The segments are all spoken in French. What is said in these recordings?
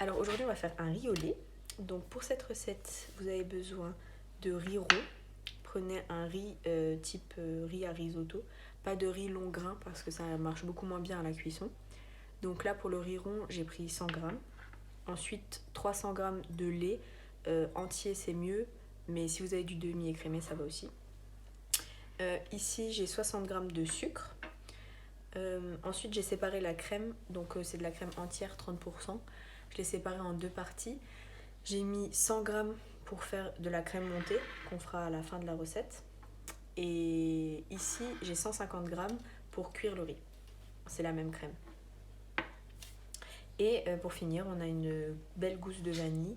Alors aujourd'hui on va faire un riz au lait. Donc pour cette recette vous avez besoin de riz rond. Prenez un riz type riz à risotto, pas de riz long grain parce que ça marche beaucoup moins bien à la cuisson. Donc là pour le riz rond j'ai pris 100 g. Ensuite 300 g de lait entier c'est mieux, mais si vous avez du demi-écrémé ça va aussi. Ici j'ai 60 g de sucre. Ensuite j'ai séparé la crème, donc c'est de la crème entière 30%. Je l'ai séparée en deux parties. J'ai mis 100 g pour faire de la crème montée qu'on fera à la fin de la recette. Et ici j'ai 150 g pour cuire le riz. C'est la même crème. Et pour finir on a une belle gousse de vanille.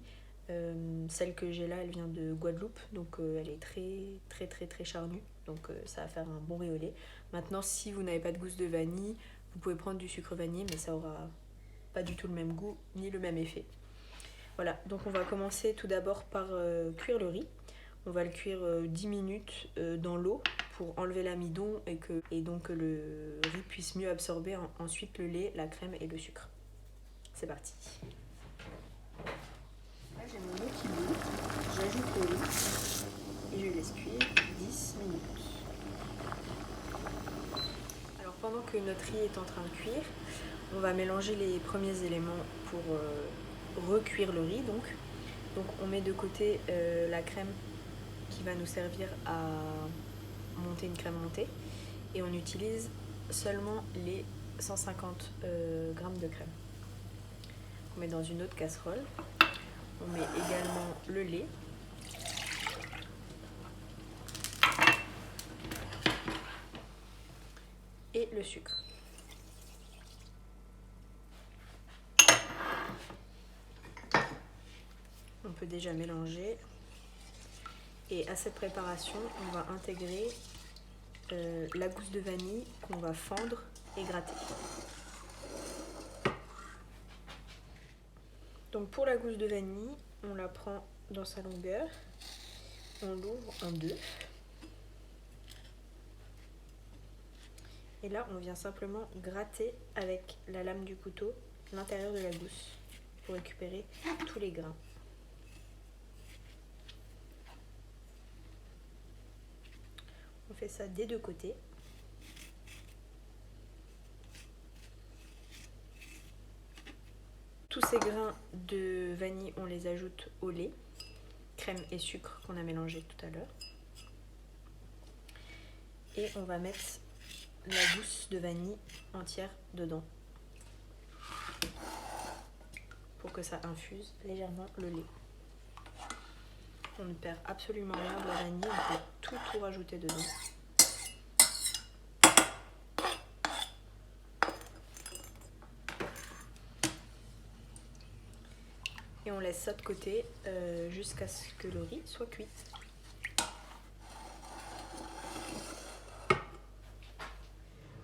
Celle que j'ai là elle vient de Guadeloupe, donc elle est très charnue, donc ça va faire un bon riz au lait. Maintenant si vous n'avez pas de gousse de vanille, vous pouvez prendre du sucre vanillé, mais ça aura pas du tout le même goût ni le même effet. Voilà, donc on va commencer tout d'abord par cuire le riz. On va le cuire 10 minutes dans l'eau pour enlever l'amidon et donc que le riz puisse mieux absorber ensuite le lait, la crème et le sucre. C'est parti. Là j'ai mon eau qui bout, j'ajoute le riz et je laisse cuire 10 minutes. Alors pendant que notre riz est en train de cuire, on va mélanger les premiers éléments pour recuire le riz. Donc on met de côté la crème qui va nous servir à monter une crème montée et on utilise seulement les 150 g de crème. On met dans une autre casserole. On met également le lait. Et le sucre. On peut déjà mélanger. Et à cette préparation, on va intégrer la gousse de vanille qu'on va fendre et gratter. Donc pour la gousse de vanille, on la prend dans sa longueur, on l'ouvre en deux. Et là, on vient simplement gratter avec la lame du couteau l'intérieur de la gousse pour récupérer tous les grains. On fait ça des deux côtés. Tous ces grains de vanille, on les ajoute au lait, crème et sucre qu'on a mélangé tout à l'heure. Et on va mettre la gousse de vanille entière dedans pour que ça infuse légèrement le lait. On ne perd absolument rien de la vanille, on peut tout rajouter dedans. Et on laisse ça de côté jusqu'à ce que le riz soit cuit.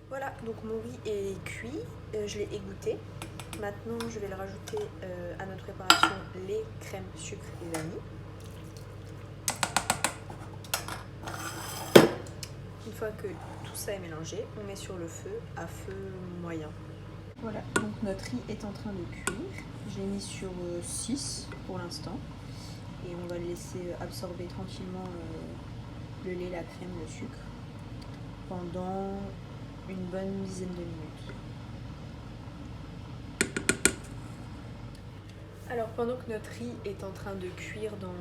Voilà, donc mon riz est cuit, je l'ai égoutté. Maintenant je vais le rajouter à notre préparation lait, crème, sucre et vanille. Une fois que tout ça est mélangé, on met sur le feu à feu moyen. Voilà, donc notre riz est en train de cuire. J'ai mis sur 6 pour l'instant. Et on va le laisser absorber tranquillement le lait, la crème, le sucre pendant une bonne dizaine de minutes. Alors pendant que notre riz est en train de cuire dans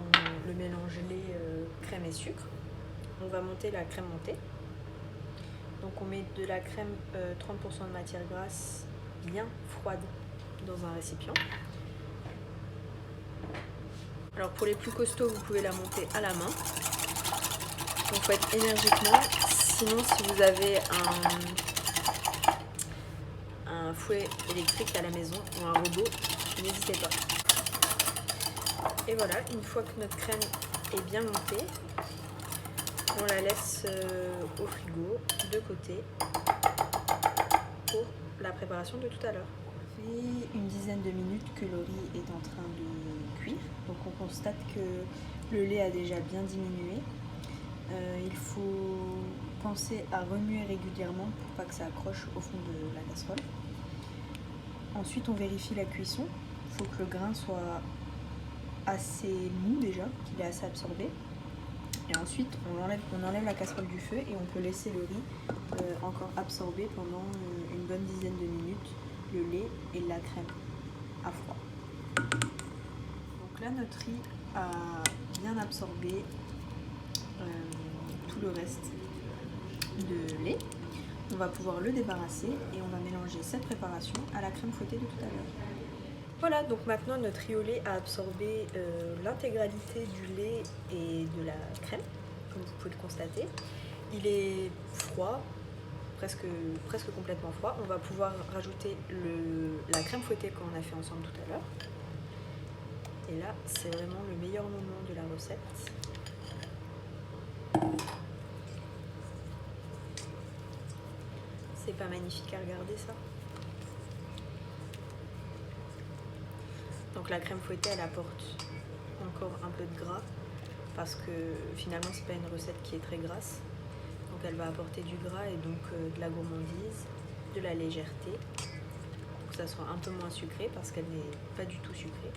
le mélange lait, crème et sucre, on va monter la crème montée. Donc on met de la crème 30% de matière grasse bien froide dans un récipient. Alors pour les plus costauds, vous pouvez la monter à la main. Donc faut être énergiquement. Sinon si vous avez un fouet électrique à la maison ou un robot, n'hésitez pas. Et voilà, une fois que notre crème est bien montée, on la laisse au frigo de côté pour la préparation de tout à l'heure. Ça fait une dizaine de minutes que le riz est en train de cuire. Donc on constate que le lait a déjà bien diminué. Il faut penser à remuer régulièrement pour pas que ça accroche au fond de la casserole. Ensuite on vérifie la cuisson. faut que le grain soit assez mou déjà, qu'il est assez absorbé. Et ensuite, on enlève la casserole du feu et on peut laisser le riz encore absorber pendant une bonne dizaine de minutes le lait et la crème à froid. Donc là, notre riz a bien absorbé tout le reste de lait. On va pouvoir le débarrasser et on va mélanger cette préparation à la crème fouettée de tout à l'heure. Voilà, donc maintenant notre riz au lait a absorbé l'intégralité du lait et de la crème, comme vous pouvez le constater. Il est froid, presque complètement froid. On va pouvoir rajouter la crème fouettée qu'on a fait ensemble tout à l'heure. Et là, c'est vraiment le meilleur moment de la recette. C'est pas magnifique à regarder ça? Donc la crème fouettée, elle apporte encore un peu de gras parce que finalement c'est pas une recette qui est très grasse. Donc elle va apporter du gras et donc de la gourmandise, de la légèreté, pour que ça soit un peu moins sucré parce qu'elle n'est pas du tout sucrée.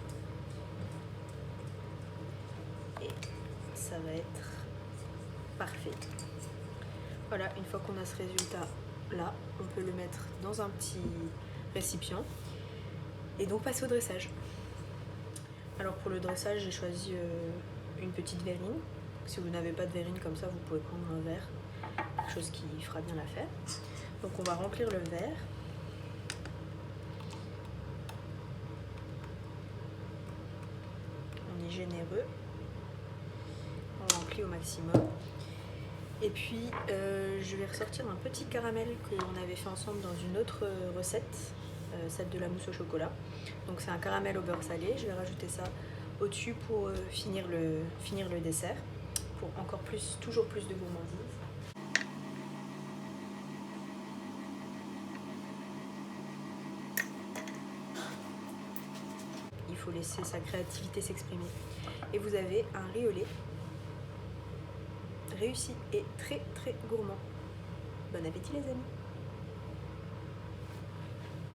Et ça va être parfait. Voilà, une fois qu'on a ce résultat là, on peut le mettre dans un petit récipient et donc passer au dressage. Alors pour le dressage, j'ai choisi une petite verrine. Si vous n'avez pas de verrine comme ça, vous pouvez prendre un verre, quelque chose qui fera bien l'affaire. Donc on va remplir le verre. On est généreux. On remplit au maximum. Et puis je vais ressortir un petit caramel que l'on avait fait ensemble dans une autre recette, celle de la mousse au chocolat. Donc c'est un caramel au beurre salé. Je vais rajouter ça au-dessus pour finir le dessert, pour encore plus, toujours plus de gourmandise. Il faut laisser sa créativité s'exprimer. Et vous avez un riz au lait réussi et très très gourmand. Bon appétit les amis!